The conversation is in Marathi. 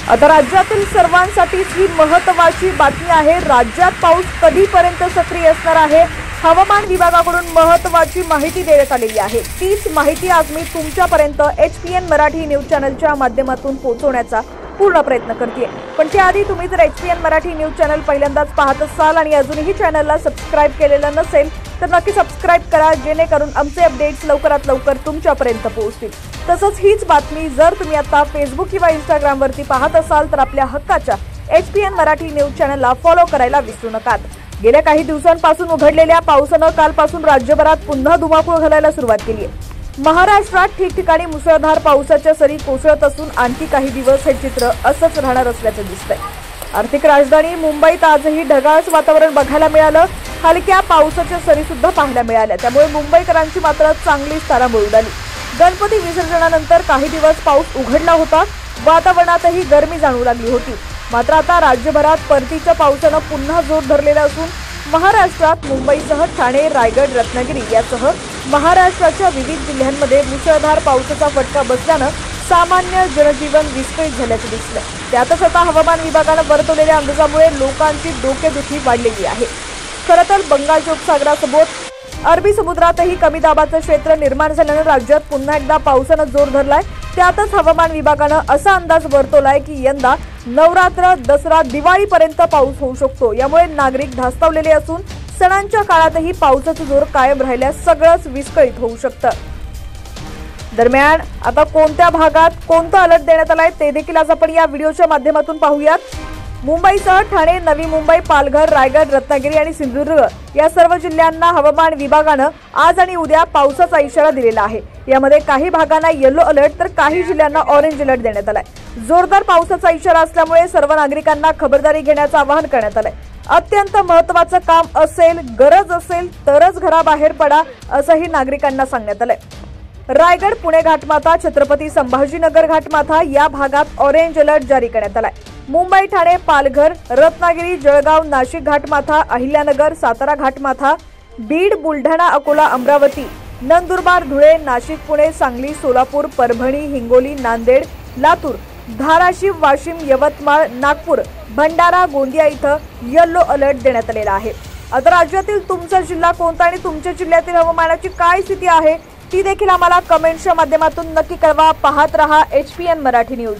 आता राज्यातील सर्वांसाठीच ही महत्त्वाची बातमी आहे। राज्यात पाऊस कधीपर्यंत सक्रिय असणार आहे, हवामान विभागाकडून महत्त्वाची माहिती देण्यात आलेली आहे। तीच माहिती आज मी तुमच्यापर्यंत HPN मराठी न्यूज चॅनलच्या माध्यमातून पोहोचवण्याचा पूर्ण प्रयत्न करते। पण त्याआधी तुम्ही जर HPN मराठी न्यूज चॅनल पहिल्यांदाच पाहत असाल आणि अजूनही चॅनलला सबस्क्राइब केलेलं नसेल तर नक्की सबस्क्राइब करा, जेणेकरून आमचे अपडेट्स लवकरात लवकर तुमच्यापर्यंत पोहोचतील। तसंच हीच बातमी जर तुम्ही आता फेसबुक किंवा इंस्टाग्राम वरती पाहत असाल तर आपल्या हक्काच्या HPN मराठी न्यूज चॅनलला फॉलो करायला विसरू नका। गेल्या काही दिवसांपासून उघडलेल्या पावसानं कालपासून राज्यभरात पुन्हा धुमाकूळ घालायला सुरुवात केली आहे। महाराष्ट्रात ठिकठिकाणी मुसळधार पावसाच्या सरी कोसळत असून आणखी काही दिवस हे चित्र असंच राहणार असल्याचं दिसतंय। आर्थिक राजधानी मुंबईत आजही ढगाळच वातावरण बघायला मिळालं, हलक्या पावसाच्या सरी सुद्धा पाहायला मिळाल्या, त्यामुळे मुंबईकरांची मात्र चांगलीच तारांबळ उडाली। गणपती विसर्जनानंतर काही दिवस पाऊस उघडला होता, वातावरणातही गरमी जाणवू लागली होती। मात्र आता राज्यभरात परतीच्या पावसानं पुन्हा जोर धरलेला असून महाराष्ट्रात मुंबईसह ठाणे, रायगड, रत्नागिरी यासह महाराष्ट्राच्या विविध जिल्ह्यांमध्ये मुसळधार पावसाचा फटका बसल्यानं सामान्य जनजीवन विस्कळीत झाल्याचं दिसलं। त्यातच आता हवामान विभागानं वर्तवलेल्या अंदाजामुळे लोकांची डोकेदुखी वाढलेली आहे। खरं तर बंगालच्या उपसागरासोबत अरबी समुद्रातही कमी दाबाचं क्षेत्र निर्माण झाल्यानं राज्यात पुन्हा एकदा पावसानं जोर धरलाय। त्यातच हवामान विभागानं असा अंदाज वर्तवलाय की यंदा नवरात्र, दसरा, दिवाळीपर्यंत पाऊस होऊ शकतो। यामुळे नागरिक धास्तावलेले असून सणांच्या काळातही पावसाचा जोर कायम राहिल्यास सगळंच विस्कळीत होऊ शकतं। दरम्यान आता कोणत्या भागात कोणता अलर्ट देण्यात आलाय ते देखील आज आपण या व्हिडिओच्या माध्यमातून पाहूयात। मुंबईसह ठाणे, नवी मुंबई, पालघर, रायगड, रत्नागिरी आणि सिंधुदुर्ग या सर्व जिल्ह्यांना हवामान विभागानं आज आणि उद्या पावसाचा इशारा दिलेला आहे। यामध्ये काही भागांना येलो अलर्ट तर काही जिल्ह्यांना ऑरेंज अलर्ट देण्यात आलाय। जोरदार पावसाचा इशारा असल्यामुळे सर्व नागरिकांना खबरदारी घेण्याचं आवाहन करण्यात आलंय। अत्यंत महत्त्वाचं काम असेल, गरज असेल तरच घराबाहेर पडा असंही नागरिकांना सांगण्यात आलंय। रायगड, पुणे घाटमाथा, छत्रपती संभाजीनगर घाटमाथा या भागात ऑरेंज अलर्ट जारी करण्यात आलाय। मुंबई, ठाणे, पालघर, रत्नागिरी, जळगाव, नाशिक घाटमाथा, अहिल्यानगर, सातारा घाटमाथा, बीड, बुलढाणा, अकोला, अमरावती, नंदुरबार, धुळे, नाशिक, पुणे, सांगली, सोलापूर, परभणी, हिंगोली, नांदेड, लातूर, धाराशिव, वाशिम, यवतमाळ, नागपूर, भंडारा, गोंदिया इथं येलो अलर्ट देण्यात आलेला आहे। आता राज्यातील तुमचा जिल्हा कोणता आणि तुमच्या जिल्ह्यातील हवामानाची काय स्थिती आहे ती देखील आम्हाला कमेंटच्या माध्यमातून नक्की कळवा। पाहत रहा HPN मराठी न्यूज।